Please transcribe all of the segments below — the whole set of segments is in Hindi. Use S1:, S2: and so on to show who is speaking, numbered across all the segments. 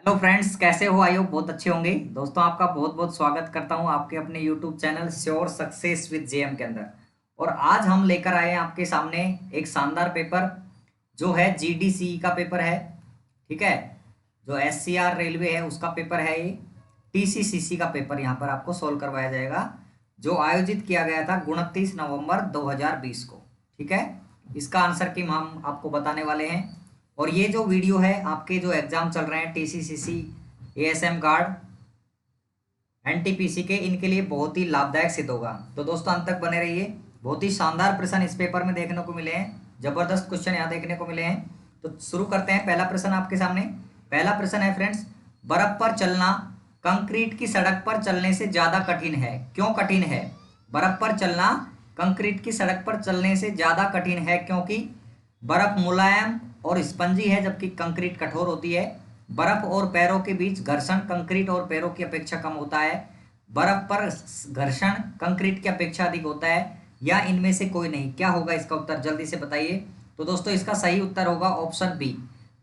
S1: हेलो फ्रेंड्स, कैसे हो? आई होप बहुत अच्छे होंगे। दोस्तों, आपका बहुत बहुत स्वागत करता हूं आपके अपने YouTube channel sure success with JM के अंदर। और आज हम लेकर आए हैं आपके सामने एक शानदार पेपर जो है जीडीसी का पेपर है। ठीक है, जो एससीआर रेलवे है उसका पेपर है ये। टीसीसीसी का पेपर यहाँ पर आपको सोल्व करवाया जाएगा, जो आयोजित किया गया था 29 नवंबर 2020 को। ठीक है, इसका आंसर की हम आपको बताने वाले हैं। और ये जो वीडियो है, आपके जो एग्जाम चल रहे हैं टीसीसीसी, एएसएम गार्ड, एनटीपीसी के, इनके लिए बहुत ही लाभदायक सिद्ध होगा। तो दोस्तों, अंत तक बने रहिए। बहुत ही शानदार प्रश्न इस पेपर में देखने को मिले हैं, जबरदस्त क्वेश्चन यहाँ देखने को मिले हैं। तो शुरू करते हैं। पहला प्रश्न आपके सामने। पहला प्रश्न है फ्रेंड्स, बर्फ पर चलना कंक्रीट की सड़क पर चलने से ज्यादा कठिन है, क्यों कठिन है? बर्फ पर चलना कंक्रीट की सड़क पर चलने से ज्यादा कठिन है क्योंकि बर्फ मुलायम और स्पंजी है जबकि कंक्रीट कठोर होती है। बर्फ और पैरों के बीच घर्षण कंक्रीट और पैरों की अपेक्षा कम होता है। बर्फ पर घर्षण कंक्रीट की अपेक्षा अधिक होता है, या इनमें से कोई नहीं। क्या होगा इसका उत्तर? जल्दी से बताइए। तो दोस्तों, इसका सही उत्तर होगा ऑप्शन बी।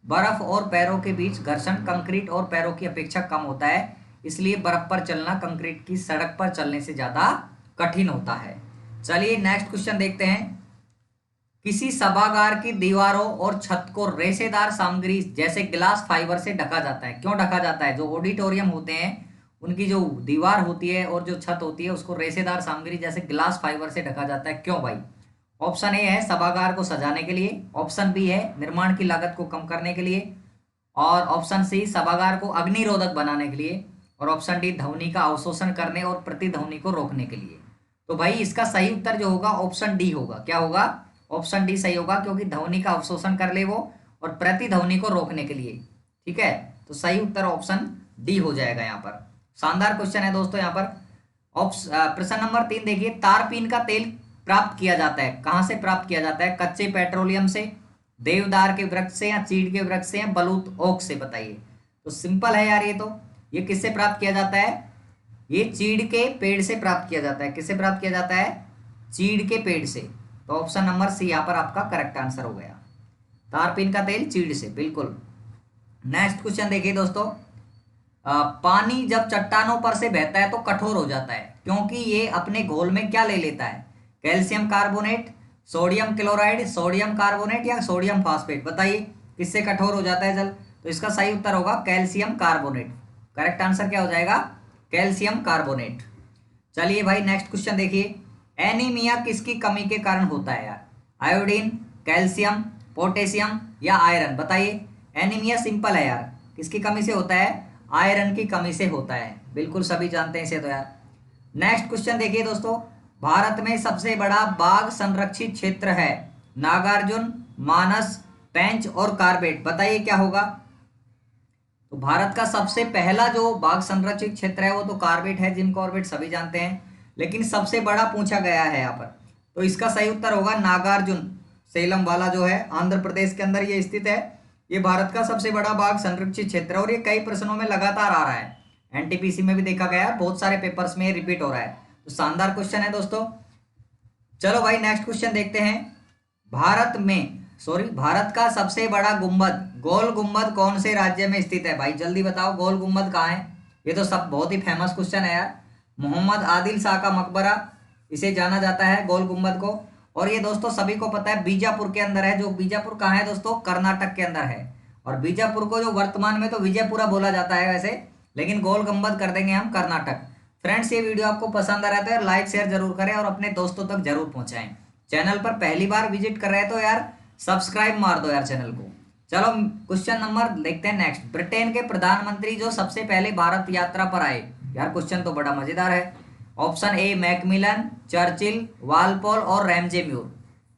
S1: बर्फ और पैरों के बीच घर्षण कंक्रीट और पैरों की अपेक्षा कम होता है, इसलिए बर्फ पर चलना कंक्रीट की सड़क पर चलने से ज्यादा कठिन होता है। चलिए नेक्स्ट क्वेश्चन देखते हैं। किसी सभागार की दीवारों और छत को रेशेदार सामग्री जैसे ग्लास फाइबर से ढका जाता है, क्यों ढका जाता है? जो ऑडिटोरियम होते हैं उनकी जो दीवार होती है और जो छत होती है उसको रेशेदार सामग्री जैसे ग्लास फाइबर से ढका जाता है, क्यों भाई? ऑप्शन ए है सभागार को सजाने के लिए, ऑप्शन बी है निर्माण की लागत को कम करने के लिए, और ऑप्शन सी सभागार को अग्निरोधक बनाने के लिए, और ऑप्शन डी ध्वनि का अवशोषण करने और प्रतिध्वनि को रोकने के लिए। तो भाई इसका सही उत्तर जो होगा ऑप्शन डी होगा। क्या होगा? ऑप्शन डी सही होगा, क्योंकि ध्वनि का अवशोषण कर ले वो, और प्रतिध्वनि को रोकने के लिए। ठीक है, तो सही उत्तर ऑप्शन डी हो जाएगा यहाँ पर। शानदार क्वेश्चन है दोस्तों यहाँ पर। प्रश्न नंबर 3 देखिए। तारपीन का तेल प्राप्त किया जाता है, कहाँ से प्राप्त किया जाता है? कच्चे पेट्रोलियम से, देवदार के वृक्ष से, या चीड़ के वृक्ष से, या बलूत ओक से? बताइए। तो सिंपल है यार, ये किससे प्राप्त किया जाता है? ये चीड़ के पेड़ से प्राप्त किया जाता है। किससे प्राप्त किया जाता है? चीड़ के पेड़ से। तो ऑप्शन नंबर सी यहाँ पर आपका करेक्ट आंसर हो गया। तारपीन का तेल चीड़ से, बिल्कुल। नेक्स्ट क्वेश्चन देखिए दोस्तों। पानी जब चट्टानों पर से बहता है तो कठोर हो जाता है, क्योंकि ये अपने घोल में क्या ले लेता है? Calcium carbonate, sodium chloride, sodium carbonate, या सोडियम फास्फेट? बताइए किससे कठोर हो जाता है जल? तो इसका सही उत्तर होगा कैल्शियम कार्बोनेट। करेक्ट आंसर क्या हो जाएगा? Calcium carbonate. चलिए भाई नेक्स्ट क्वेश्चन देखिए। एनीमिया किसकी कमी के कारण होता है यार? आयोडीन, कैल्शियम, पोटेशियम, या आयरन? बताइए। एनीमिया सिंपल है यार, किसकी कमी से होता है? आयरन की कमी से होता है, बिल्कुल सभी जानते हैं इसे तो यार। नेक्स्ट क्वेश्चन देखिए दोस्तों। भारत में सबसे बड़ा बाघ संरक्षित क्षेत्र है? नागार्जुन, मानस, पेंच और कार्बेट? बताइए क्या होगा? तो भारत का सबसे पहला जो बाघ संरक्षित क्षेत्र है वो तो कार्बेट है, जिम कॉर्बेट सभी जानते हैं। लेकिन सबसे बड़ा पूछा गया है यहाँ पर, तो इसका सही उत्तर होगा नागार्जुन। सेलम वाला जो है आंध्र प्रदेश के अंदर ये स्थित है। ये भारत का सबसे बड़ा बाघ संरक्षित क्षेत्र है, और ये कई प्रश्नों में लगातार आ रहा है। एनटीपीसी में भी देखा गया है, बहुत सारे पेपर्स में रिपीट हो रहा है। तो शानदार क्वेश्चन है दोस्तों। चलो भाई नेक्स्ट क्वेश्चन देखते हैं। भारत का सबसे बड़ा गुंबद, गोल गुंबद कौन से राज्य में स्थित है? भाई जल्दी बताओ, गोल गुंबद कहाँ है? ये तो सब बहुत ही फेमस क्वेश्चन है यार। मोहम्मद आदिल शाह का मकबरा, इसे जाना जाता है गोल गुंबद को। और ये दोस्तों सभी को पता है बीजापुर के अंदर है। जो बीजापुर कहाँ है दोस्तों? कर्नाटक के अंदर है। और बीजापुर को जो वर्तमान में तो विजयपुरा बोला जाता है वैसे, लेकिन गोल गुंबद कर देंगे हम कर्नाटक। फ्रेंड्स, ये वीडियो आपको पसंद आ रहा है तो लाइक शेयर जरूर करें और अपने दोस्तों तक जरूर पहुंचाएं। चैनल पर पहली बार विजिट कर रहे हैं तो यार सब्सक्राइब मार दो यार चैनल को। चलो क्वेश्चन नंबर देखते हैं नेक्स्ट। ब्रिटेन के प्रधानमंत्री जो सबसे पहले भारत यात्रा पर आए, यार क्वेश्चन तो बड़ा मजेदार है। Option A Macmillan, Churchill, Walpole और रैमजे म्यूर?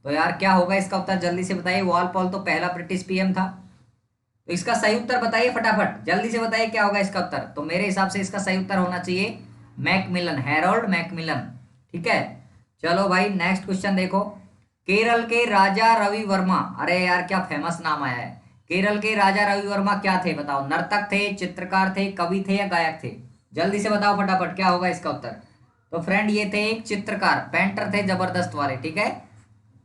S1: तो यार क्या होगा इसका उत्तर? जल्दी से बताइए। वालपोल तो पहला ब्रिटिश पीएम था। तो इसका सही उत्तर बताइए फटाफट, जल्दी से बताइए क्या होगा इसका उत्तर। तो मेरे हिसाब से इसका सही उत्तर होना चाहिए मैकमिलन, हैरोल्ड मैकमिलन। ठीक है, चलो भाई नेक्स्ट क्वेश्चन देखो। केरल के राजा रवि वर्मा, अरे यार क्या फेमस नाम आया है। केरल के राजा रवि वर्मा क्या थे? बताओ। नर्तक थे, चित्रकार थे, कवि थे, या गायक थे? जल्दी से बताओ फटाफट क्या होगा इसका उत्तर। तो फ्रेंड ये थे एक चित्रकार, पेंटर थे जबरदस्त वाले। ठीक है,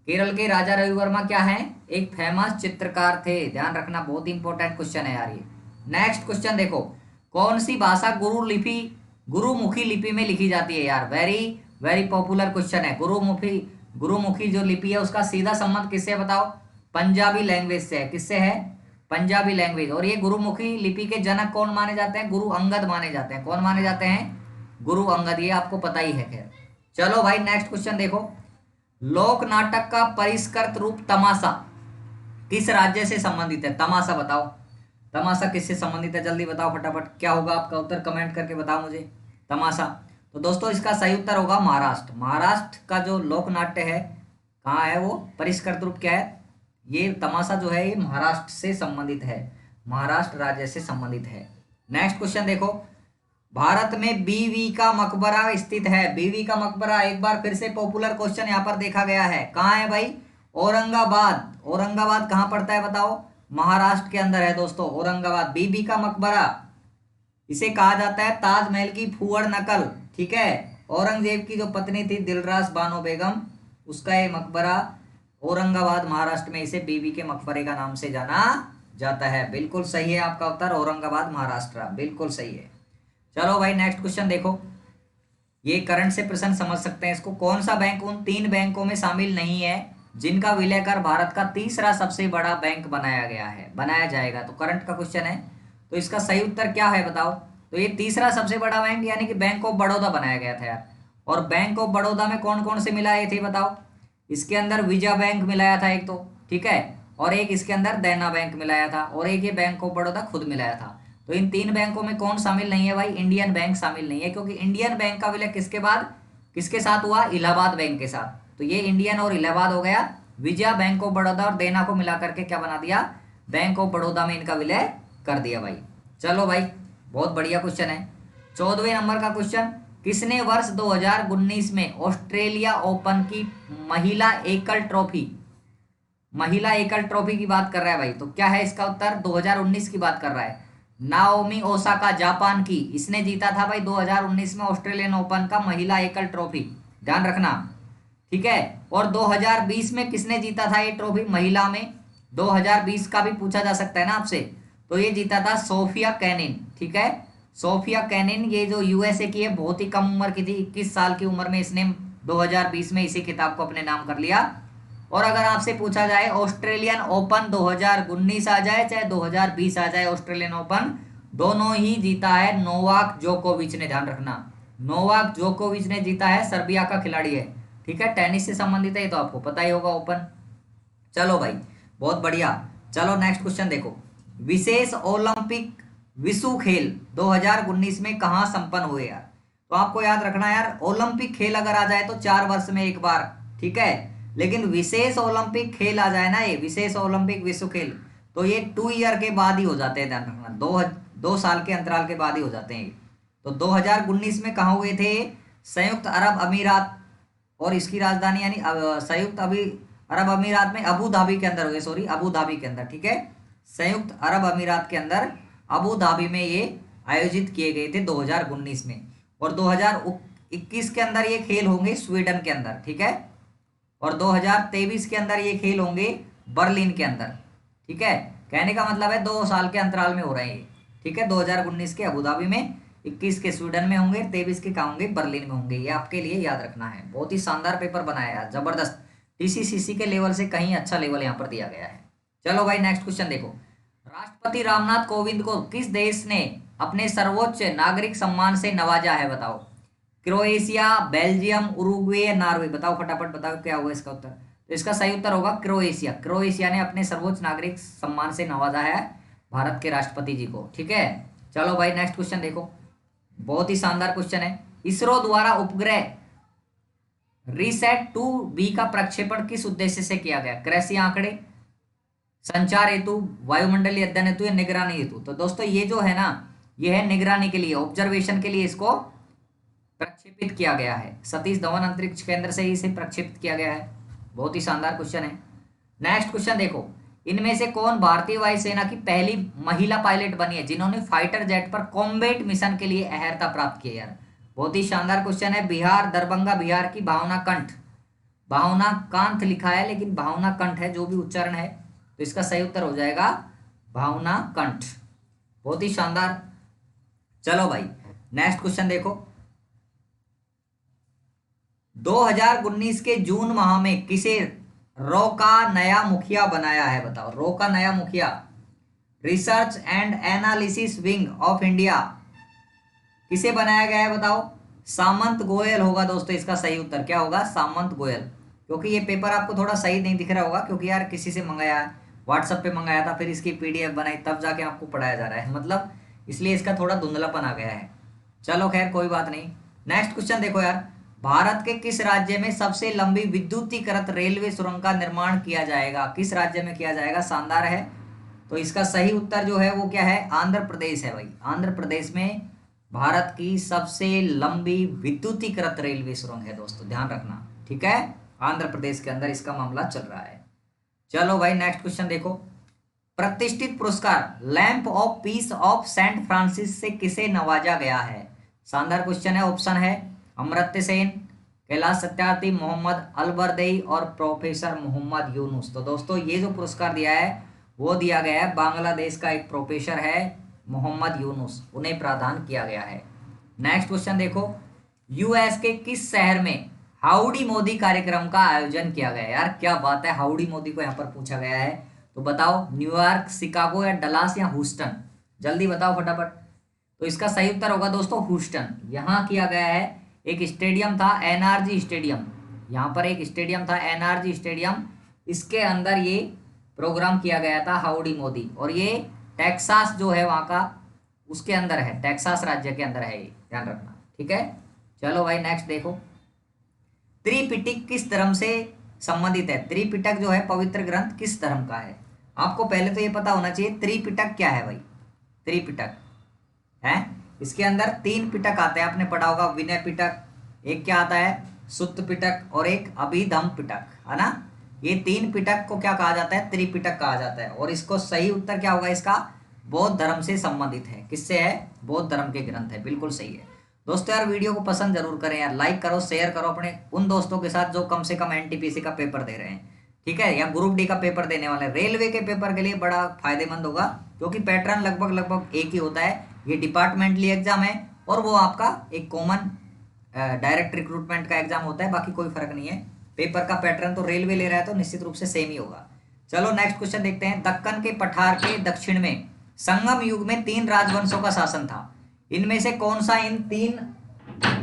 S1: केरल के राजा रवि वर्मा क्या है? एक फेमस चित्रकार थे। ध्यान रखना, बहुत इंपॉर्टेंट क्वेश्चन है यार ये। नेक्स्ट क्वेश्चन देखो, कौन सी भाषा गुरुमुखी लिपि में लिखी जाती है यार? वेरी वेरी पॉपुलर क्वेश्चन है। गुरुमुखी जो लिपि है उसका सीधा संबंध किससे है बताओ? पंजाबी लैंग्वेज से है। किससे है? पंजाबी लैंग्वेज। और ये गुरुमुखी लिपि के जनक कौन माने जाते हैं? गुरु अंगद माने जाते हैं। कौन माने जाते हैं? गुरु अंगद। ये आपको पता ही है। खैर चलो भाई नेक्स्ट क्वेश्चन देखो, लोक नाटक का परिष्कृत रूप तमाशा किस राज्य से संबंधित है? तमाशा बताओ, तमाशा किससे संबंधित है? जल्दी बताओ फटाफट, क्या होगा आपका उत्तर? कमेंट करके बताओ मुझे। तमाशा, तो दोस्तों इसका सही उत्तर होगा महाराष्ट्र। महाराष्ट्र का जो लोक नाट्य है कहाँ है वो? परिष्कृत रूप क्या है? ये तमाशा जो है ये महाराष्ट्र से संबंधित है, महाराष्ट्र राज्य से संबंधित है। नेक्स्ट क्वेश्चन देखो, भारत में बीवी का मकबरा स्थित है। बीवी का मकबरा एक बार फिर से पॉपुलर क्वेश्चन यहाँ पर देखा गया है। कहाँ है भाई? औरंगाबाद। औरंगाबाद कहाँ पड़ता है बताओ? महाराष्ट्र के अंदर है दोस्तों औरंगाबाद। बीबी का मकबरा, इसे कहा जाता है ताजमहल की फूहड़ नकल। ठीक है, औरंगजेब की जो पत्नी थी दिलरास बानो बेगम, उसका ये मकबरा औरंगाबाद महाराष्ट्र में, इसे बीबी के मकबरे का नाम से जाना जाता है। बिल्कुल सही है आपका उत्तर, औरंगाबाद महाराष्ट्र, बिल्कुल सही है। चलो भाई नेक्स्ट क्वेश्चन देखो, ये करंट से प्रश्न समझ सकते हैं इसको। कौन सा बैंक उन 3 बैंकों में शामिल नहीं है जिनका विलय कर भारत का तीसरा सबसे बड़ा बैंक बनाया गया है, बनाया जाएगा? तो करंट का क्वेश्चन है, तो इसका सही उत्तर क्या है बताओ? तो ये तीसरा सबसे बड़ा बैंक यानी कि बैंक ऑफ बड़ौदा बनाया गया था यार। और बैंक ऑफ बड़ौदा में कौन कौन से मिलाए थे बताओ? इसके अंदर विजया बैंक मिलाया था एक तो, ठीक है, और एक इसके अंदर देना बैंक मिलाया था, और एक ये बैंक ऑफ बड़ौदा खुद मिलाया था। तो इन 3 बैंकों में कौन शामिल नहीं है भाई? इंडियन बैंक शामिल नहीं है, क्योंकि इंडियन बैंक का विलय किसके बाद किसके साथ हुआ? इलाहाबाद बैंक के साथ। तो ये इंडियन और इलाहाबाद हो गया। विजया बैंक ऑफ बड़ौदा और देना को मिला करके क्या बना दिया? बैंक ऑफ बड़ौदा में इनका विलय कर दिया भाई। चलो भाई बहुत बढ़िया क्वेश्चन है। 14वें नंबर का क्वेश्चन, किसने वर्ष 2019 में ऑस्ट्रेलिया ओपन की महिला एकल ट्रॉफी, महिला एकल ट्रॉफी की बात कर रहा है भाई, तो क्या है इसका उत्तर? 2019 की बात कर रहा है। नाओमी ओसाका जापान की, इसने जीता था भाई 2019 में ऑस्ट्रेलियन ओपन का महिला एकल ट्रॉफी, ध्यान रखना, ठीक है। और 2020 में किसने जीता था ये ट्रॉफी महिला में? 2020 का भी पूछा जा सकता है ना आपसे, तो ये जीता था सोफिया कैनिन, ठीक है। सोफिया कैनिन, ये जो यूएसए की है, बहुत ही कम उम्र की थी, 21 साल की उम्र में इसने 2020 में इसी खिताब को अपने नाम कर लिया। और अगर आपसे पूछा जाए ऑस्ट्रेलियन ओपन 2019 आ जाए चाहे 2020 आ जाए, ऑस्ट्रेलियन ओपन दोनों ही जीता है नोवाक जोकोविच ने, ध्यान रखना, नोवाक जोकोविच ने जीता है, सर्बिया का खिलाड़ी है, ठीक है, टेनिस से संबंधित है, ये तो आपको पता ही होगा ओपन। चलो भाई बहुत बढ़िया। चलो नेक्स्ट क्वेश्चन देखो, विशेष ओलंपिक विश्व खेल 2019 में कहाँ संपन्न हुए यार? तो आपको याद रखना यार, ओलंपिक खेल अगर आ जाए तो 4 वर्ष में एक बार, ठीक है, लेकिन विशेष ओलंपिक खेल आ जाए ना, ये विशेष ओलंपिक विश्व खेल, तो ये 2 ईयर के बाद ही हो जाते हैं, ध्यान रखना, 2 साल के अंतराल के बाद ही हो जाते हैं। तो 2019 में कहाँ हुए थे? संयुक्त अरब अमीरात, और इसकी राजधानी यानी संयुक्त अरब अमीरात में अबू धाबी के अंदर हुए, सॉरी अबू धाबी के अंदर, ठीक है, संयुक्त अरब अमीरात के अंदर अबू धाबी में ये आयोजित किए गए थे 2019 में। और 2021 के अंदर ये खेल होंगे स्वीडन के अंदर, ठीक है, और 2023 के अंदर ये खेल होंगे बर्लिन के अंदर, ठीक है। कहने का मतलब है 2 साल के अंतराल में हो रहे हैं, ठीक है, 2019 के अबू धाबी में, 21 के स्वीडन में होंगे, 23 के कहाँ होंगे? बर्लिन में होंगे। ये आपके लिए याद रखना है। बहुत ही शानदार पेपर बनाया है, जबरदस्त, टीसीसीसी के लेवल से कहीं अच्छा लेवल यहाँ पर दिया गया है। चलो भाई नेक्स्ट क्वेश्चन देखो, राष्ट्रपति रामनाथ कोविंद को किस देश ने अपने सर्वोच्च नागरिक सम्मान से नवाजा है बताओ? क्रोएशिया, बेल्जियम, उरुग्वे, नॉर्वे, बताओ फटाफट बताओ क्या होगा इसका उत्तर? तो इसका सही उत्तर होगा क्रोएशिया। क्रोएशिया ने अपने सर्वोच्च नागरिक सम्मान से नवाजा है भारत के राष्ट्रपति जी को, ठीक है। चलो भाई नेक्स्ट क्वेश्चन देखो, बहुत ही शानदार क्वेश्चन है। इसरो द्वारा उपग्रह रिसैट-2B का प्रक्षेपण किस उद्देश्य से किया गया? कृषि आंकड़े, संचार हेतु, वायुमंडलीय अध्ययन हेतु या निगरानी हेतु? तो दोस्तों ये जो है ना, ये है निगरानी के लिए, ऑब्जर्वेशन के लिए इसको प्रक्षेपित किया गया है। सतीश धवन अंतरिक्ष केंद्र से ही इसे प्रक्षेपित किया गया है। बहुत ही शानदार क्वेश्चन है। नेक्स्ट क्वेश्चन देखो, इनमें से कौन भारतीय वायुसेना की पहली महिला पायलट बनी है जिन्होंने फाइटर जेट पर कॉम्बैट मिशन के लिए अहर्ता प्राप्त की है यार? बहुत ही शानदार क्वेश्चन है। बिहार, दरभंगा बिहार की भावना कंठ, भावना कांत लिखा है लेकिन भावना कंठ है जो भी उच्चारण है, तो इसका सही उत्तर हो जाएगा भावना कंठ। बहुत ही शानदार। चलो भाई नेक्स्ट क्वेश्चन देखो। 2019 के जून माह में किसे रो का नया मुखिया बनाया है? बताओ, रो का नया मुखिया, research and analysis wing of India, किसे बनाया गया है बताओ? सामंत गोयल होगा दोस्तों इसका सही उत्तर। क्या होगा? सामंत गोयल। क्योंकि ये पेपर आपको थोड़ा सही नहीं दिख रहा होगा, क्योंकि यार किसी से मंगाया, व्हाट्सएप पे मंगाया था, फिर इसकी पीडीएफ बनाई, तब जाके आपको पढ़ाया जा रहा है, मतलब इसलिए इसका थोड़ा धुंधलापन आ गया है। चलो खैर कोई बात नहीं। नेक्स्ट क्वेश्चन देखो यार। भारत के किस राज्य में सबसे लंबी विद्युतीकृत रेलवे सुरंग का निर्माण किया जाएगा? किस राज्य में किया जाएगा? शानदार है। तो इसका सही उत्तर जो है वो क्या है? आंध्र प्रदेश है भाई। आंध्र प्रदेश में भारत की सबसे लंबी विद्युतीकृत रेलवे सुरंग है दोस्तों, ध्यान रखना, ठीक है। आंध्र प्रदेश के अंदर इसका मामला चल रहा है। चलो भाई नेक्स्ट क्वेश्चन देखो। प्रतिष्ठित पुरस्कार lamp of peace of Saint Francis से किसे नवाजा गया है? शानदार क्वेश्चन है। ऑप्शन है अमर्त्य सेन, कैलाश सत्यार्थी, मोहम्मद अलबरदई और प्रोफेसर मोहम्मद यूनुस। तो दोस्तों ये जो पुरस्कार दिया है वो दिया गया है बांग्लादेश का एक प्रोफेसर है मोहम्मद यूनुस, उन्हें प्रदान किया गया है। नेक्स्ट क्वेश्चन देखो। यूएस के किस शहर में हाउडी मोदी कार्यक्रम का आयोजन किया गया? यार क्या बात है, हाउडी मोदी को यहाँ पर पूछा गया है। तो बताओ न्यूयॉर्क, शिकागो या डलास या ह्यूस्टन? जल्दी बताओ फटाफट। तो इसका सही उत्तर होगा दोस्तों ह्यूस्टन। यहाँ किया गया है, एक स्टेडियम था एनआरजी स्टेडियम, यहाँ पर एक स्टेडियम था एनआरजी स्टेडियम, इसके अंदर ये प्रोग्राम किया गया था हाउडी मोदी, और ये टेक्सास जो है वहाँ का उसके अंदर है, टेक्सास राज्य के अंदर है ये, ध्यान रखना, ठीक है। चलो भाई नेक्स्ट देखो। त्रिपिटक किस धर्म से संबंधित है? त्रिपिटक जो है पवित्र ग्रंथ किस धर्म का है? आपको पहले तो ये पता होना चाहिए त्रिपिटक क्या है भाई। त्रिपिटक है, इसके अंदर 3 पिटक आते हैं, आपने पढ़ा होगा, विनय पिटक, एक क्या आता है सुत्त पिटक, और एक अभिधम पिटक, है ना। ये 3 पिटक को क्या कहा जाता है? त्रिपिटक कहा जाता है। और इसको सही उत्तर क्या होगा इसका? बौद्ध धर्म से संबंधित है। किससे है? बौद्ध धर्म के ग्रंथ है, बिल्कुल सही है। दोस्तों यार वीडियो को पसंद जरूर करें यार, लाइक करो, शेयर करो अपने उन दोस्तों के साथ जो कम से कम एनटीपीसी का पेपर दे रहे हैं, ठीक है, या ग्रुप डी का पेपर देने वाले। रेलवे के पेपर के लिए बड़ा फायदेमंद होगा, क्योंकि पैटर्न लगभग एक ही होता है। ये डिपार्टमेंटली एग्जाम है और वो आपका एक कॉमन डायरेक्ट रिक्रूटमेंट का एग्जाम होता है, बाकी कोई फर्क नहीं है। पेपर का पैटर्न तो रेलवे ले रहा है तो निश्चित रूप से सेम ही होगा। चलो नेक्स्ट क्वेश्चन देखते हैं। दक्कन के पठार के दक्षिण में संगम युग में 3 राजवंशों का शासन था, इनमें से कौन सा इन 3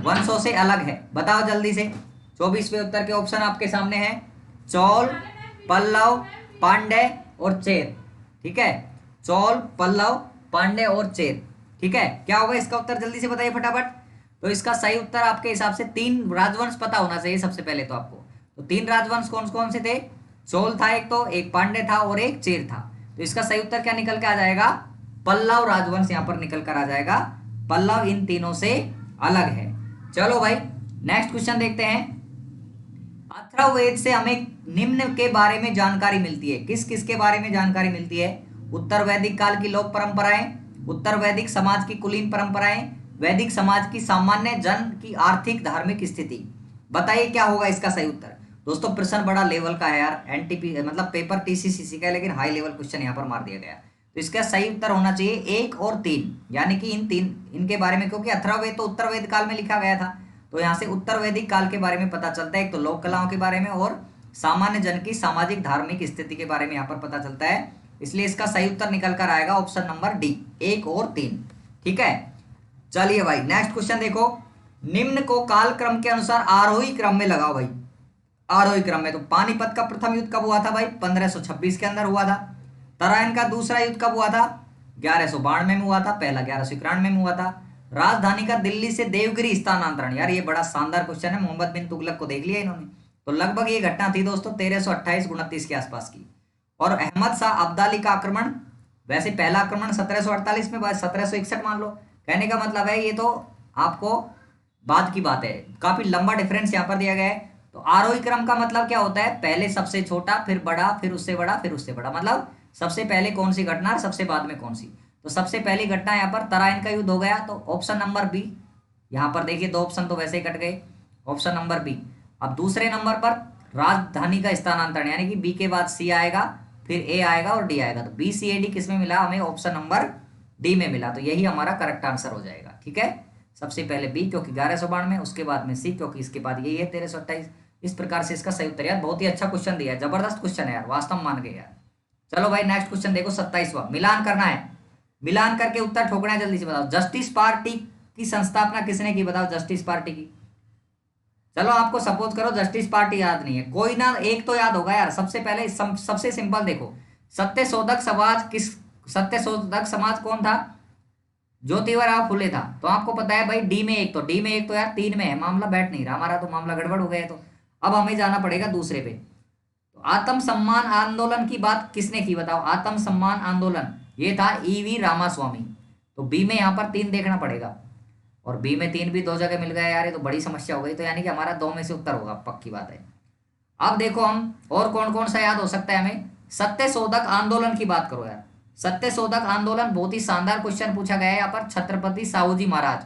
S1: वंशों से अलग है? बताओ जल्दी से। 24वें उत्तर के ऑप्शन आपके सामने हैं, चोल, पल्लव, पांड्य और चेर, ठीक है। चोल, पल्लव, पांड्य और चेर, ठीक है। क्या होगा इसका उत्तर? जल्दी से बताइए फटाफट। तो इसका सही उत्तर आपके हिसाब से 3 राजवंश पता होना चाहिए सबसे पहले तो आपको। तो 3 राजवंश कौन कौन से थे? चोल था एक, तो एक पांड्य था और एक चेर था। तो इसका सही उत्तर क्या निकल के आ जाएगा? पल्लव राजवंश यहाँ पर निकल कर आ जाएगा। पल्लव इन तीनों से अलग है। चलो भाई नेक्स्ट क्वेश्चन देखते हैं। अथर्ववेद से हमें निम्न के बारे में जानकारी मिलती है। किस किस के बारे में जानकारी मिलती है? उत्तर वैदिक काल की लोक परंपराएं, उत्तर वैदिक समाज की कुलीन परंपराएं, वैदिक समाज की सामान्य जन की आर्थिक धार्मिक स्थिति। बताइए क्या होगा इसका सही उत्तर। दोस्तों प्रश्न बड़ा लेवल का है यार, एनटीपी मतलब पेपर टीसीसीसी का है, लेकिन हाई लेवल क्वेश्चन यहाँ पर मार दिया गया। तो इसका सही उत्तर होना चाहिए 1 और 3, यानी कि इन 3 इनके बारे में, क्योंकि अथर्ववेद तो उत्तर वेद काल में लिखा गया था, तो यहाँ से उत्तर वैदिक काल के बारे में पता चलता है। एक तो लोक कलाओं के बारे में और सामान्य जन की सामाजिक धार्मिक स्थिति के बारे में यहाँ पर पता चलता है। इसलिए इसका सही उत्तर निकल कर आएगा ऑप्शन नंबर डी, 1 और 3, ठीक है। चलिए भाई नेक्स्ट क्वेश्चन देखो। निम्न को कालक्रम के अनुसार आरोही क्रम में लगाओ भाई। आरोही क्रम में तो पानीपत का प्रथम युद्ध कब हुआ था भाई? 1526 के अंदर हुआ था। तराइन का दूसरा युद्ध कब हुआ था? 1192 में हुआ था। पहला 1191 में हुआ था। राजधानी का दिल्ली से देवगिरी स्थानांतरण, यार ये बड़ा शानदार क्वेश्चन है, मोहम्मद बिन तुगलक को देख लिया इन्होंने। तो लगभग ये घटना थी दोस्तों 1328-29 के आसपास की। और अहमद शाह अब्दाली का आक्रमण, वैसे पहला आक्रमण 1748 में, 1761 मान लो। कहने का मतलब है ये तो आपको बाद की बात है, काफी लंबा डिफरेंस यहाँ पर दिया गया है। तो आरोही क्रम का मतलब क्या होता है? पहले सबसे छोटा, फिर बड़ा, फिर उससे बड़ा, फिर उससे बड़ा, मतलब सबसे पहले कौन सी घटना और सबसे बाद में कौन सी। तो सबसे पहली घटना यहाँ पर तराइन का युद्ध हो गया, तो ऑप्शन नंबर बी। यहाँ पर देखिए 2 ऑप्शन तो वैसे ही कट गए, ऑप्शन नंबर बी। अब दूसरे नंबर पर राजधानी का स्थानांतरण, यानी कि बी के बाद सी आएगा, फिर ए आएगा और डी आएगा। तो बी सी ए डी किसमें मिला हमें? ऑप्शन नंबर डी में मिला, तो यही हमारा करेक्ट आंसर हो जाएगा। ठीक है, सबसे पहले बी क्योंकि 1192, उसके बाद में सी क्योंकि इसके बाद यही है 1328। इस प्रकार से इसका सही उत्तर। यार बहुत ही अच्छा क्वेश्चन दिया है, जबरदस्त क्वेश्चन है यार, वास्तव में मान गए यार। चलो भाई नेक्स्ट क्वेश्चन देखो 27वां, मिलान करना है, मिलान करके उत्तर ठोकना है, जल्दी से बताओ। जस्टिस पार्टी की संस्थापना किसने की, बताओ जस्टिस पार्टी की। चलो आपको सपोज करो जस्टिस पार्टी याद नहीं है, कोई ना एक तो याद होगा यार। सबसे पहले सबसे सिंपल देखो, सत्यशोधक समाज किस, सत्यशोधक समाज कौन था, ज्योतिबा फुले था। तो आपको पता है भाई डी में एक, तो डी में एक तो यार 3 में है, मामला बैठ नहीं रहा हमारा, तो मामला गड़बड़ हो गया। तो अब हमें जाना पड़ेगा दूसरे पे। तो आत्म सम्मान आंदोलन की बात किसने की, बताओ। आत्म सम्मान आंदोलन ये था ईवी रामास्वामी। तो बी में यहाँ पर 3 देखना पड़ेगा, और बी में 3 भी 2 जगह मिल गया यार, ये तो बड़ी समस्या हो गई। तो यानी कि हमारा 2 में से उत्तर होगा, पक्की बात है। अब देखो हम और कौन कौन सा याद हो सकता है हमें। सत्यशोधक आंदोलन की बात करो यार, सत्यशोधक आंदोलन बहुत ही शानदार क्वेश्चन पूछा गया है यहाँ पर, छत्रपति साहूजी महाराज।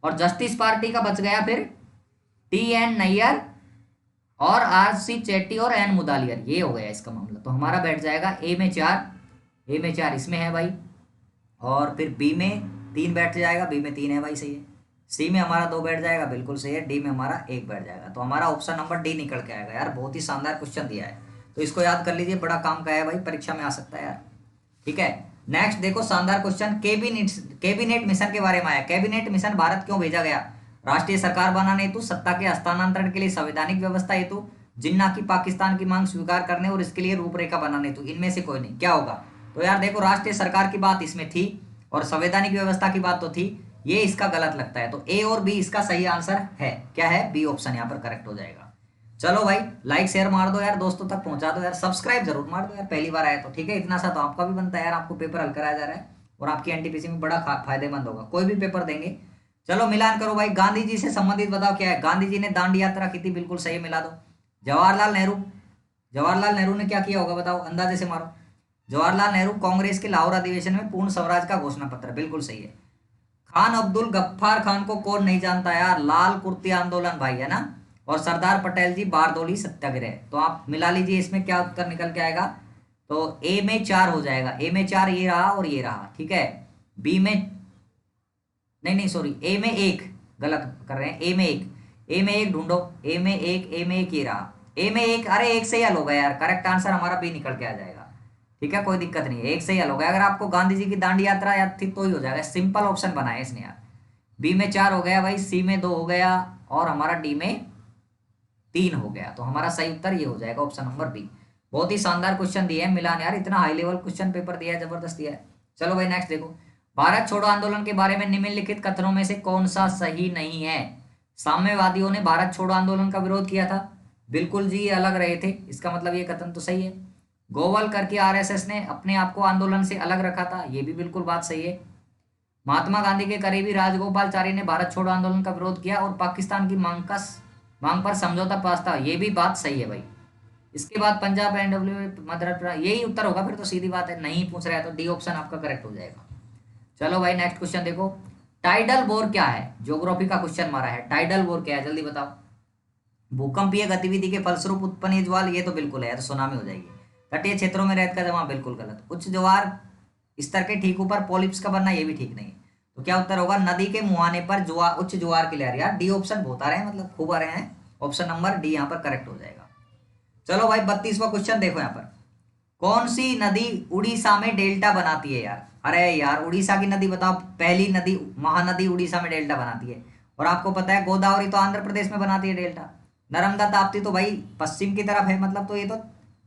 S1: और जस्टिस पार्टी का बच गया फिर टी.एन. नैयर और आर.सी. चेट्टी और एन मुदालियर, ये हो गया इसका मामला। तो हमारा बैठ जाएगा ए में 4, ए में 4 इसमें है भाई, और फिर बी में 3 बैठ जाएगा, बी में 3 है भाई, सही है। सी में हमारा 2 बैठ जाएगा, बिल्कुल सही है। डी में हमारा 1 बैठ जाएगा, तो हमारा ऑप्शन नंबर डी निकल के आएगा यार। बहुत ही शानदार क्वेश्चन दिया है, तो इसको याद कर लीजिए, बड़ा काम का है भाई, परीक्षा में आ सकता है यार। ठीक है, नेक्स्ट देखो शानदार क्वेश्चन, कैबिनेट मिशन के बारे में आया। कैबिनेट मिशन भारत क्यों भेजा गया, राष्ट्रीय सरकार बनाने हेतु, सत्ता के हस्तांतरण के लिए, संवैधानिक व्यवस्था हेतु, जिन्ना की पाकिस्तान की मांग स्वीकार करने और इसके लिए रूपरेखा बनाने हेतु। इनमें से कोई नहीं, क्या होगा। तो यार देखो राष्ट्रीय सरकार की बात इसमें थी और संवैधानिक व्यवस्था की बात तो थी, ये इसका गलत लगता है। तो ए और बी इसका सही आंसर है, क्या है, बी ऑप्शन यहाँ पर करेक्ट हो जाएगा। चलो भाई लाइक शेयर मार दो यार, दोस्तों तक पहुंचा दो यार, सब्सक्राइब जरूर मार दो यार, पहली बार आया तो। ठीक है, इतना सा तो आपका भी बनता है यार, आपको पेपर हल कराया जा रहा है और आपकी एनटीपीसी में बड़ा फायदेमंद होगा, कोई भी पेपर देंगे। चलो मिलान करो भाई, गांधी जी से संबंधित बताओ क्या है। गांधी जी ने दांडी यात्रा की थी, बिल्कुल सही, मिला दो। जवाहरलाल नेहरू, जवाहरलाल नेहरू ने क्या किया होगा बताओ, अंदाजे से मारो। जवाहरलाल नेहरू कांग्रेस के लाहौर अधिवेशन में पूर्ण स्वराज का घोषणा पत्र, बिल्कुल सही है। खान अब्दुल गफ्फार खान को कौन नहीं जानता यार, लाल कुर्ती आंदोलन भाई, है ना। और सरदार पटेल जी बारदोली सत्याग्रह। तो आप मिला लीजिए, इसमें क्या उत्तर निकल के आएगा। तो ए में 4 हो जाएगा, ए में 4 ये रहा और ये रहा। ठीक है, बी में नहीं सॉरी, ए में 1 गलत कर रहे हैं, ए में 1, ए में 1 ढूंढो, ए में 1, ए में 1 ये रहा, ए में 1, अरे 1 से ही हल होगा यार, करेक्ट आंसर हमारा बी निकल के आ जाएगा। ठीक है, कोई दिक्कत नहीं है, 1 से ही हल होगा। अगर आपको गांधी जी की दांडी यात्रा याद थी तो ही हो जाएगा, सिंपल ऑप्शन बनाया इसने यार। बी में 4 हो गया भाई, सी में 2 हो गया, और हमारा डी में 3 हो गया। तो हमारा सही उत्तर ये हो जाएगा, ऑप्शन नंबर बी। बहुत ही शानदार क्वेश्चन दिए हैं मिलान यार, इतना हाई लेवल क्वेश्चन पेपर दिया है, जबरदस्त दिया है। चलो भाई नेक्स्ट देखो, भारत छोड़ो आंदोलन के बारे में निम्नलिखित कथनों में से कौन सा सही नहीं है। साम्यवादियों ने भारत छोड़ो आंदोलन का विरोध किया था, बिल्कुल जी, ये अलग रहे थे, इसका मतलब ये कथन तो सही है। गोवलकर की आरएसएस ने अपने आप को आंदोलन से अलग रखा था, ये भी बिल्कुल बात सही है। महात्मा गांधी के करीबी राजगोपालचारी ने भारत छोड़ो आंदोलन का विरोध किया और पाकिस्तान की मांग पर समझौता पास था, ये भी बात सही है भाई। इसके बाद पंजाब एनडब्ल्यू मद्रास, यही उत्तर होगा फिर तो, सीधी बात है, नहीं पूछ रहा है तो डी ऑप्शन आपका करेक्ट हो जाएगा। चलो भाई नेक्स्ट क्वेश्चन देखो, टाइडल वॉर क्या है, ज्योग्राफी का क्वेश्चन मारा है, टाइडल वॉर क्या है जल्दी बताओ। भूकंपीय गतिविधि के फलस्वरूप उत्पन्न ज्वाल, ये तो बिल्कुल है, तो सुनामी हो जाएगी। तटीय क्षेत्रों में रेत का जमा, बिल्कुल गलत। उच्च ज्वार स्तर के ठीक ऊपर पॉलिप्स का बनना, ये भी ठीक नहीं है। तो क्या उत्तर होगा, नदी के मुहाने पर ज्वार, उच्च ज्वार की लहर। यार डी ऑप्शन बहुत आ रहे हैं, मतलब खूब आ रहे हैं, ऑप्शन नंबर डी यहाँ पर करेक्ट हो जाएगा। चलो भाई 32वां क्वेश्चन देखो यहाँ पर, कौन सी नदी उड़ीसा में डेल्टा बनाती है यार। अरे यार उड़ीसा की नदी बताओ, पहली नदी महानदी उड़ीसा में डेल्टा बनाती है। और आपको पता है गोदावरी तो आंध्र प्रदेश में बनाती है डेल्टा, नर्मदा ताप्ती तो भाई पश्चिम की तरफ है, मतलब तो ये तो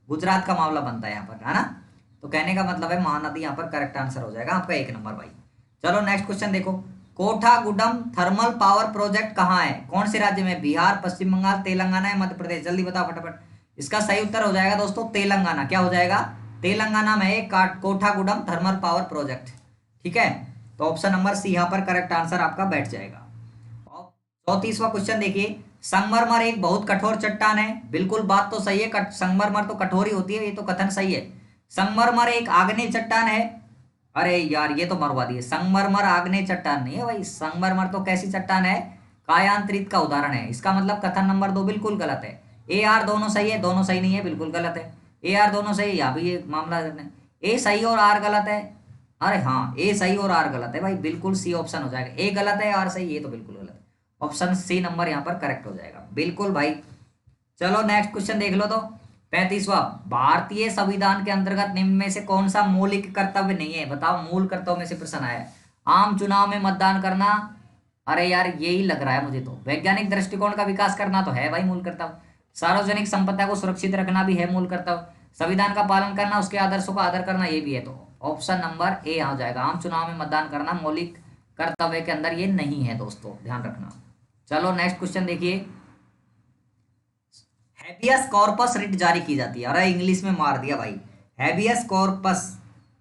S1: गुजरात का मामला बनता है यहाँ पर, है ना। तो कहने का मतलब है महानदी यहाँ पर करेक्ट आंसर हो जाएगा आपका, 1 नंबर भाई। चलो नेक्स्ट क्वेश्चन देखो, कोठागुडम थर्मल पावर प्रोजेक्ट कहाँ है, कौन से राज्य में, बिहार, पश्चिम बंगाल, तेलंगाना या मध्य प्रदेश, जल्दी बताओ फटाफट। इसका सही उत्तर हो जाएगा दोस्तों तेलंगाना। क्या हो जाएगा, तेलंगाना में एक कोठागुडम थर्मल पावर प्रोजेक्ट। ठीक है, तो ऑप्शन नंबर सी यहाँ पर करेक्ट आंसर आपका बैठ जाएगा। 34वां क्वेश्चन देखिए, संगमरमर एक बहुत कठोर चट्टान है, बिल्कुल बात तो सही है, संगमरमर तो कठोर ही होती है, ये तो कथन सही है। संगमरमर एक आग्नेय चट्टान है, अरे यार ये तो मरवा दिए, संगमरमर आग्नेय चट्टान नहीं है भाई, संगमरमर तो कैसी चट्टान है, कायांतरित का उदाहरण है। इसका मतलब कथन नंबर 2 बिल्कुल गलत है। ए आर दोनों सही है, दोनों सही नहीं है, बिल्कुल गलत है। ए आर दोनों सही है, यहाँ भी ये मामला ए सही और आर गलत है, अरे हाँ, ए सही और आर गलत है भाई, बिल्कुल सी ऑप्शन हो जाएगा। ए गलत है, आर सही, ये तो बिल्कुल गलत है। ऑप्शन सी नंबर यहाँ पर करेक्ट हो जाएगा, बिल्कुल भाई। चलो नेक्स्ट क्वेश्चन देख लो तो। 35वां, भारतीय संविधान के अंतर्गत निम्न में से कौन सा मौलिक कर्तव्य नहीं है? बताओ, मूल कर्तव्य में से प्रश्न आया है। आम चुनाव में मतदान करना, अरे यार यही लग रहा है मुझे तो। वैज्ञानिक दृष्टिकोण का विकास करना तो है भाई मूल कर्तव्य। सार्वजनिक संपदा को सुरक्षित रखना भी है मूल कर्तव्य। संविधान का पालन करना, उसके आदर्शों का आदर करना, ये भी है। तो ऑप्शन नंबर ए आ जाएगा, आम चुनाव में मतदान करना मौलिक कर्तव्य के अंदर ये नहीं है दोस्तों, ध्यान रखना। चलो नेक्स्ट क्वेश्चन देखिए। हैबियस कॉर्पस रिट जारी की जाती है, अरे इंग्लिश में मार दिया भाई। हैबियस कॉर्पस,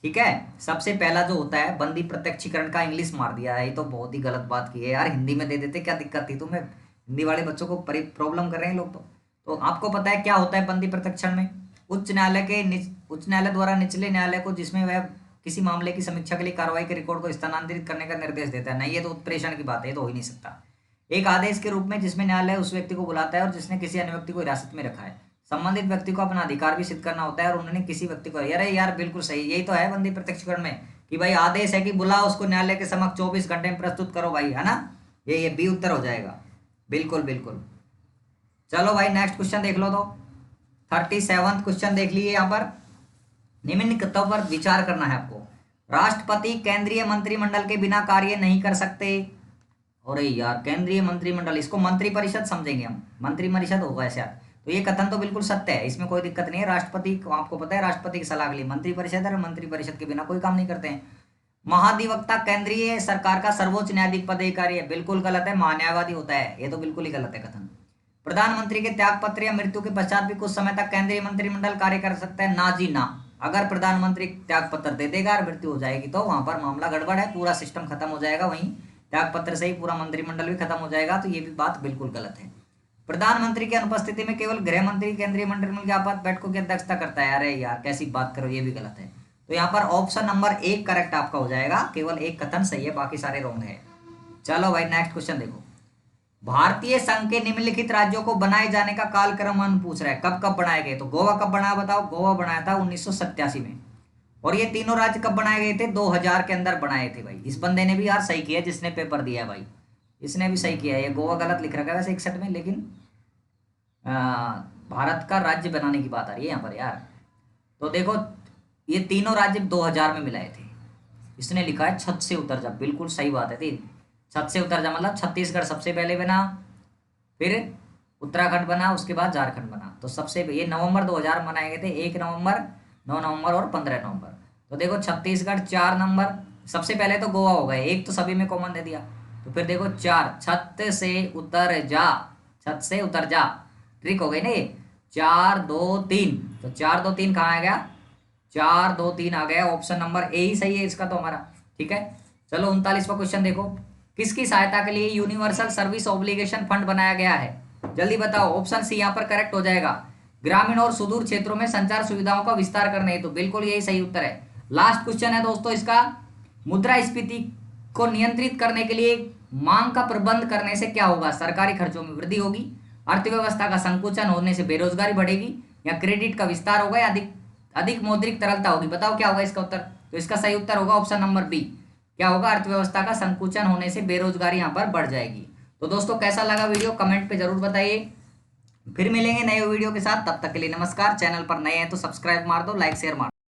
S1: ठीक है, सबसे पहला जो होता है बंदी प्रत्यक्षीकरण का इंग्लिश मार दिया है, ये तो बहुत ही गलत बात की है यार। हिंदी में दे देते, क्या दिक्कत थी तुम्हें? हिंदी वाले बच्चों को प्रॉब्लम कर रहे हैं लोग तो आपको पता है क्या होता है बंदी प्रत्यक्षण में? उच्च न्यायालय द्वारा निचले न्यायालय को, जिसमें वह किसी मामले की समीक्षा के लिए कार्रवाई के रिकॉर्ड को स्थानांतरित करने का निर्देश देता है। नहीं, ये तो उत्प्रेषण की बात है, ये तो हो ही नहीं सकता। एक आदेश के रूप में जिसमें न्यायालय उस व्यक्ति को बुलाता है और जिसने किसी अन्य व्यक्ति को हिरासत में रखा है। संबंधित व्यक्ति को अपना अधिकार भी सिद्ध करना होता है और उन्होंने किसी व्यक्ति को, अरे यार बिल्कुल सही, यही तो है बंदी प्रत्यक्षीकरण में कि भाई आदेश है कि बुलाओ उसको न्यायालय के समक्ष, 24 घंटे में प्रस्तुत करो भाई, है ना? ये बी उत्तर हो जाएगा, बिल्कुल बिल्कुल। चलो भाई नेक्स्ट क्वेश्चन देख लो तो। 37वां क्वेश्चन देख लीजिए यहाँ पर। निम्न कर्तव्य पर विचार करना है आपको। राष्ट्रपति केंद्रीय मंत्रिमंडल के बिना कार्य नहीं कर सकते। अरे यार केंद्रीय मंत्रिमंडल, इसको मंत्रिपरिषद समझेंगे हम, मंत्रिपरिषद होगा ऐसा। तो ये कथन तो बिल्कुल सत्य है, इसमें कोई दिक्कत नहीं है। राष्ट्रपति को आपको पता है, राष्ट्रपति की सलाह के लिए मंत्रिपरिषद है, मंत्रिपरिषद के बिना कोई काम नहीं करते हैं। महाधिवक्ता केंद्रीय सरकार का सर्वोच्च न्यायाधीश पदाधिकारी है, बिल्कुल गलत है, महान्यायवादी होता है, ये तो बिल्कुल ही गलत है कथन। प्रधानमंत्री के त्यागपत्र या मृत्यु के पश्चात भी कुछ समय तक केंद्रीय मंत्रिमंडल कार्य कर सकता है, ना जी ना। अगर प्रधानमंत्री त्यागपत्र दे देगा और मृत्यु हो जाएगी तो वहां पर मामला गड़बड़ है, पूरा सिस्टम खत्म हो जाएगा, वहीं त्यागपत्र से ही पूरा मंत्रिमंडल भी खत्म हो जाएगा, तो ये भी बात बिल्कुल गलत है। प्रधानमंत्री की अनुपस्थिति में केवल गृह मंत्री केंद्रीय मंत्रिमंडल की आपात बैठकों की अध्यक्षता करता है। अरे यार कैसी बात करो, ये भी गलत है। तो यहाँ पर ऑप्शन नंबर 1 करेक्ट आपका हो जाएगा, केवल एक कथन सही है, बाकी सारे रॉन्ग है। चलो भाई नेक्स्ट क्वेश्चन देखो। भारतीय संघ के निम्नलिखित राज्यों को बनाए जाने का कालक्रम पूछ रहा है, कब कब बनाए गए? तो गोवा कब बनाया बताओ? गोवा बनाया था 1987 में। और ये तीनों राज्य कब बनाए गए थे? 2000 के अंदर बनाए थे भाई। इस बंदे ने भी यार सही किया, जिसने पेपर दिया है भाई, इसने भी सही किया है। ये गोवा गलत लिख रखा है वैसे 61 में, लेकिन भारत का राज्य बनाने की बात आ रही है यहाँ पर यार। तो देखो ये तीनों राज्य 2000 में मिलाए थे। इसने लिखा है छत से उतर जा, बिल्कुल सही बात है। तीन छत से उतर जा मतलब छत्तीसगढ़ सबसे पहले बना, फिर उत्तराखंड बना, उसके बाद झारखंड बना। तो सबसे ये नवंबर 2000 मनाए गए थे, 1 नवंबर, 9 नवंबर और 15 नवंबर। तो देखो छत्तीसगढ़ 4 नंबर, सबसे पहले तो गोवा हो गए, एक तो सभी में कॉमन दे दिया। तो फिर देखो 4, छत से उतर जा, छत से उतर जा, ट्रिक हो गई ना ये। 4 2 3, तो 4 2 3 कहाँ आ गया? 4 2 3 आ गया, ऑप्शन नंबर ए ही सही है इसका तो हमारा, ठीक है। चलो 39वां क्वेश्चन देखो। किसकी सहायता के लिए यूनिवर्सल सर्विस ऑब्लिगेशन फंड बनाया गया है? जल्दी बताओ। ऑप्शन सी यहाँ पर करेक्ट हो जाएगा, ग्रामीण और सुदूर क्षेत्रों में संचार सुविधाओं का विस्तार करने हेतु, तो बिल्कुल यही सही उत्तर है। लास्ट क्वेश्चन है दोस्तों इसका, मुद्रास्फीति को नियंत्रित करने के लिए मांग का प्रबंध करने से क्या होगा? सरकारी खर्चों में वृद्धि होगी, अर्थव्यवस्था का संकुचन होने से बेरोजगारी बढ़ेगी, या क्रेडिट का विस्तार होगा, या अधिक मौद्रिक तरलता होगी? बताओ क्या होगा इसका उत्तर? तो इसका सही उत्तर होगा ऑप्शन नंबर बी। क्या होगा? अर्थव्यवस्था का संकुचन होने से बेरोजगारी यहाँ पर बढ़ जाएगी। तो दोस्तों कैसा लगा वीडियो कमेंट पे जरूर बताइए। फिर मिलेंगे नए वीडियो के साथ, तब तक के लिए नमस्कार। चैनल पर नए हैं तो सब्सक्राइब मार दो, लाइक शेयर मार दो।